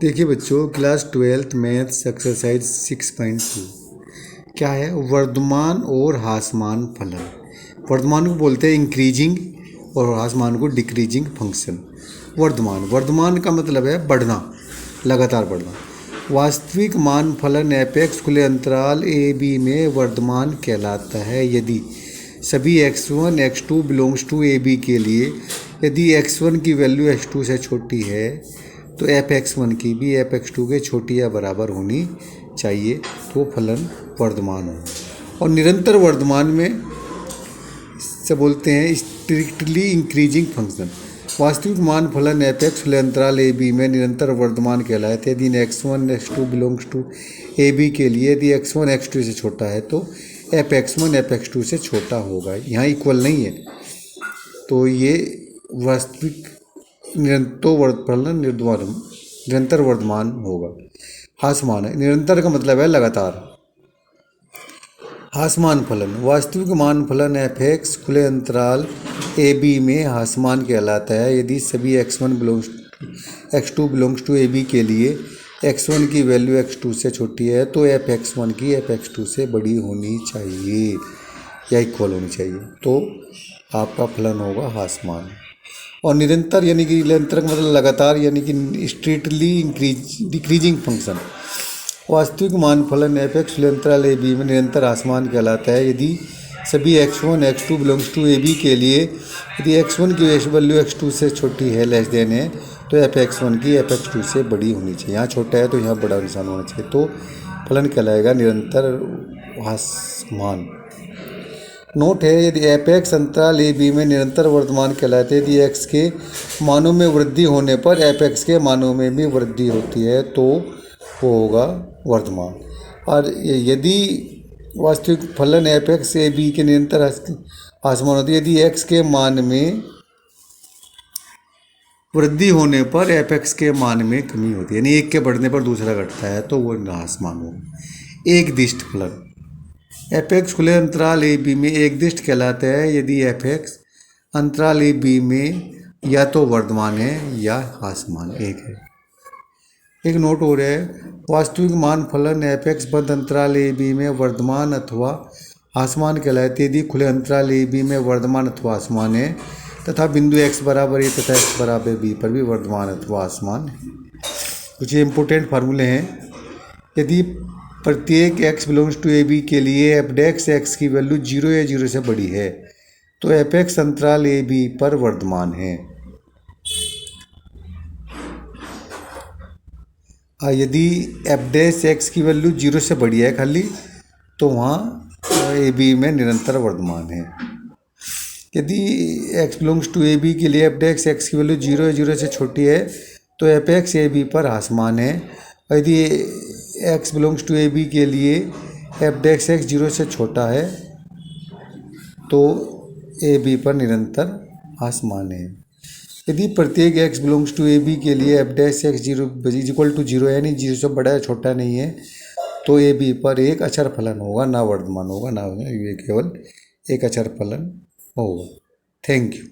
देखिए बच्चों, class 12th maths exercise 6.2 क्या है? वर्धमान और ह्रासमान फलन। वर्धमान को बोलते हैं इंक्रीजिंग और ह्रासमान को डिक्रीजिंग फंक्शन। वर्धमान का मतलब है बढ़ना, लगातार बढ़ना। वास्तविक मान फलन एपेक्स खुले अंतराल ए बी में वर्धमान कहलाता है यदि सभी x1 x2 belongs to A B के लिए यदि x1 की वैल्यू x2 से छोटी है तो f(x1) की भी f(x2) के छोटी या बराबर होनी चाहिए तो फलन वर्धमान हो। और निरंतर वर्धमान में से बोलते हैं स्ट्रिक्टली इंक्रीजिंग फंक्शन। वास्तविक मान फलन f(x) खुले अंतराल ए बी में निरंतर वर्धमान कहलाते हैं यदि x1 x2 belongs to A B के लिए यदि x1 x2 से छोटा है तो f(x1) f(x2) से छोटा होगा। यहाँ इक्वल नहीं है तो ये वास्तविक निरंतर वर्धमान होगा। ह्रासमान है, निरंतर का मतलब है लगातार। ह्रासमान फलन वास्तविक मान फलन f(x) खुले अंतराल ए बी में ह्रासमान कहलाता है यदि सभी x2 belongs to A B के लिए x1 की वैल्यू x2 से छोटी है तो f(x1) की f(x2) से बड़ी होनी चाहिए या इक्वल होनी चाहिए तो आपका फलन होगा ह्रासमान। और निरंतर यानी कि निरंतर का मतलब लगातार यानी कि स्ट्रिक्टली डिक्रीजिंग फंक्शन। वास्तविक मान फलन f(x) खुले अंतराल ए बी में निरंतर ह्रासमान कहलाता है यदि सभी x1 x2 belongs to A B के लिए यदि x1 की वैल्यू x2 से छोटी है लेस देन है तो f(x1) की f(x2) से बड़ी होनी चाहिए। यहाँ छोटा है तो यहाँ बड़ा निशान होना चाहिए तो फलन कहलाएगा निरंतर ह्रासमान। नोट है, यदि f(x) अंतराल ए बी में निरंतर वर्धमान कहलाते हैं यदि x के मानों में वृद्धि होने पर f(x) के मानों में भी वृद्धि होती है तो वो होगा वर्धमान। और यदि वास्तविक फलन f(x) ए बी के निरंतर ह्रासमान होती है यदि x के मान में वृद्धि होने पर f(x) के मान में कमी होती है यानी एक के बढ़ने पर दूसरा घटता है तो वो ह्रासमान होगा। एक दिष्ट फलन f(x) खुले अंतराल ए बी में एक दिष्ट कहलाता है यदि f(x) अंतराल ए बी में या तो वर्धमान है या ह्रासमान एक है। एक नोट हो रहा है, वास्तविक मान फलन f(x) बद्ध अंतराल ए बी में वर्धमान अथवा ह्रासमान कहलाते यदि खुले अंतराल ए बी में वर्धमान अथवा ह्रासमान है तथा बिंदु x बराबर a तथा x बराबर b पर भी वर्धमान अथवा ह्रासमान है। कुछ इंपॉर्टेंट फार्मूले हैं, यदि प्रत्येक x belongs to A B के लिए f(x) की वैल्यू 0 या 0 से बड़ी है तो f(x) अंतराल ए बी पर वर्धमान है। यदि f(x) की वैल्यू 0 से बड़ी है खाली तो वहाँ ए बी में निरंतर वर्धमान है। यदि x belongs to A B के लिए f(x) की वैल्यू 0 या 0 से छोटी है तो f(x) ए बी पर ह्रासमान है। यदि x belongs to A B के लिए f(x) 0 से छोटा है तो ए बी पर निरंतर ह्रासमान है। यदि प्रत्येक x belongs to A B के लिए f(x) 0 यानी 0 से बड़ा या छोटा नहीं है तो ए बी पर एक अचर फलन होगा, ना वर्धमान होगा ना ये केवल एक अचर फलन होगा। Thank you.